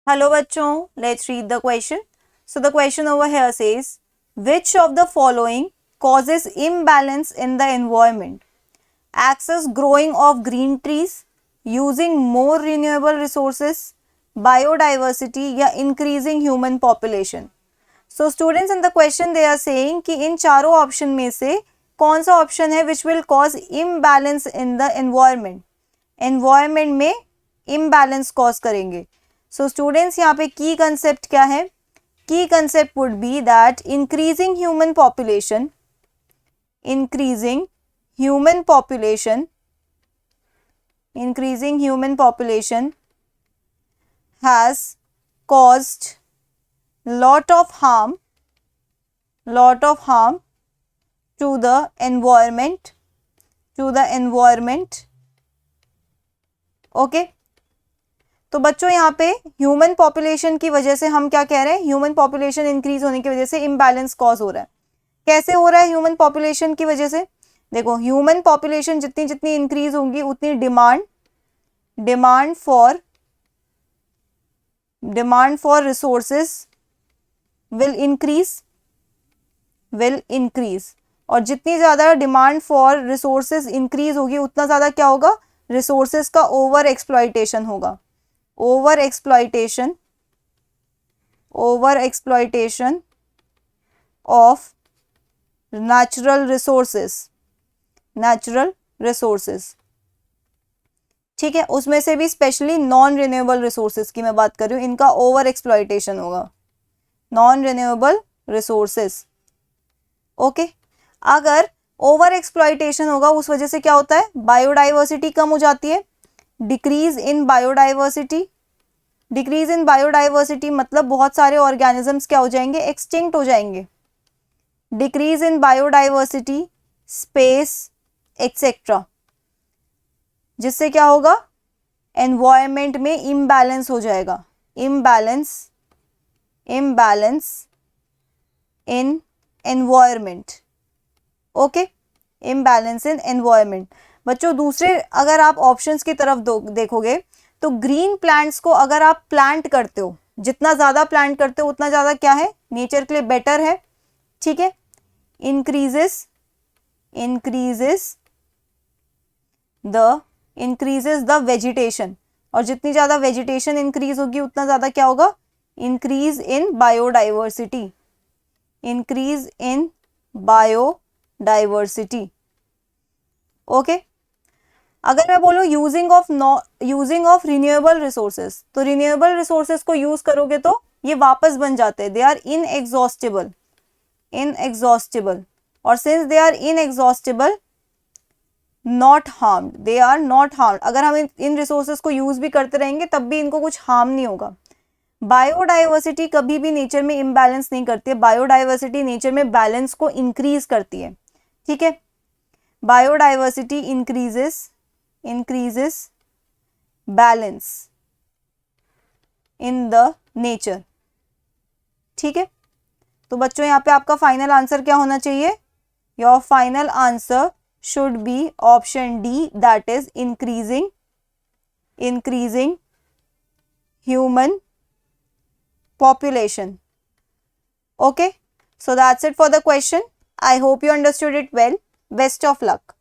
Hello bachon, let's read the question. So the question over here says, which of the following causes imbalance in the environment? Excess growing of green trees, using more renewable resources, biodiversity या increasing human population. So students, in the question they are saying कि इन चारों option में से कौन सा option है which will cause imbalance in the environment. environment में imbalance cause करेंगे. So students, यहाँ पे की कंसेप्ट क्या है? की concept would be that increasing human population has caused lot of harm to the environment. Okay तो बच्चों यहाँ पे ह्यूमन पॉपुलेशन की वजह से हम क्या कह रहे हैं? ह्यूमन पॉपुलेशन इंक्रीज होने की वजह से इम्बैलेंस कॉज हो रहा है. कैसे हो रहा है ह्यूमन पॉपुलेशन की वजह से? देखो, ह्यूमन पॉपुलेशन जितनी जितनी इंक्रीज होगी उतनी demand for resources will increase और जितनी ज़्यादा डिमांड फॉर रिसोर्सेज इंक्रीज होगी उतना ज़्यादा क्या होगा? रिसोर्सेज का ओवर एक्सप्लॉयटेशन होगा. Over exploitation of natural resources. ठीक है, उसमें से भी स्पेशली नॉन रिन्यूएबल रिसोर्सेज की मैं बात कर रही हूँ. इनका ओवर एक्सप्लॉयटेशन होगा. Non renewable resources. ओके, अगर ओवर एक्सप्लॉयटेशन होगा उस वजह से क्या होता है? बायोडाइवर्सिटी कम हो जाती है. डिक्रीज इन बायोडाइवर्सिटी मतलब बहुत सारे ऑर्गेनिजम्स क्या हो जाएंगे? एक्सटिंक्ट हो जाएंगे. Decrease in biodiversity, space etcetera, जिससे क्या होगा? एनवायरमेंट में इम्बैलेंस हो जाएगा. Imbalance in environment. Okay, imbalance in environment. बच्चों दूसरे अगर आप ऑप्शंस की तरफ देखोगे तो ग्रीन प्लांट्स को अगर आप प्लांट करते हो, जितना ज़्यादा प्लांट करते हो उतना ज़्यादा क्या है? नेचर के लिए बेटर है. ठीक है, इंक्रीजेस द वेजिटेशन, और जितनी ज़्यादा वेजिटेशन इंक्रीज होगी उतना ज़्यादा क्या होगा? Increase in biodiversity. ओके, अगर मैं बोलूँ यूजिंग ऑफ रिन्यूएबल रिसोर्सेज, तो रिन्यूएबल रिसोर्सेज को यूज करोगे तो ये वापस बन जाते हैं. They are inexhaustible. और since they are inexhaustible, not harmed. अगर हम इन रिसोर्सेज को यूज भी करते रहेंगे तब भी इनको कुछ हार्म नहीं होगा. बायोडाइवर्सिटी कभी भी नेचर में इम्बैलेंस नहीं करती है. बायोडाइवर्सिटी नेचर में बैलेंस को इंक्रीज करती है. ठीक है, biodiversity increases balance in the nature. ठीक है, तो बच्चों यहाँ पे आपका फाइनल आंसर क्या होना चाहिए? Your final answer should be option D, that is increasing human population. Okay, so that's it for the question. I hope you understood it well. Best of luck.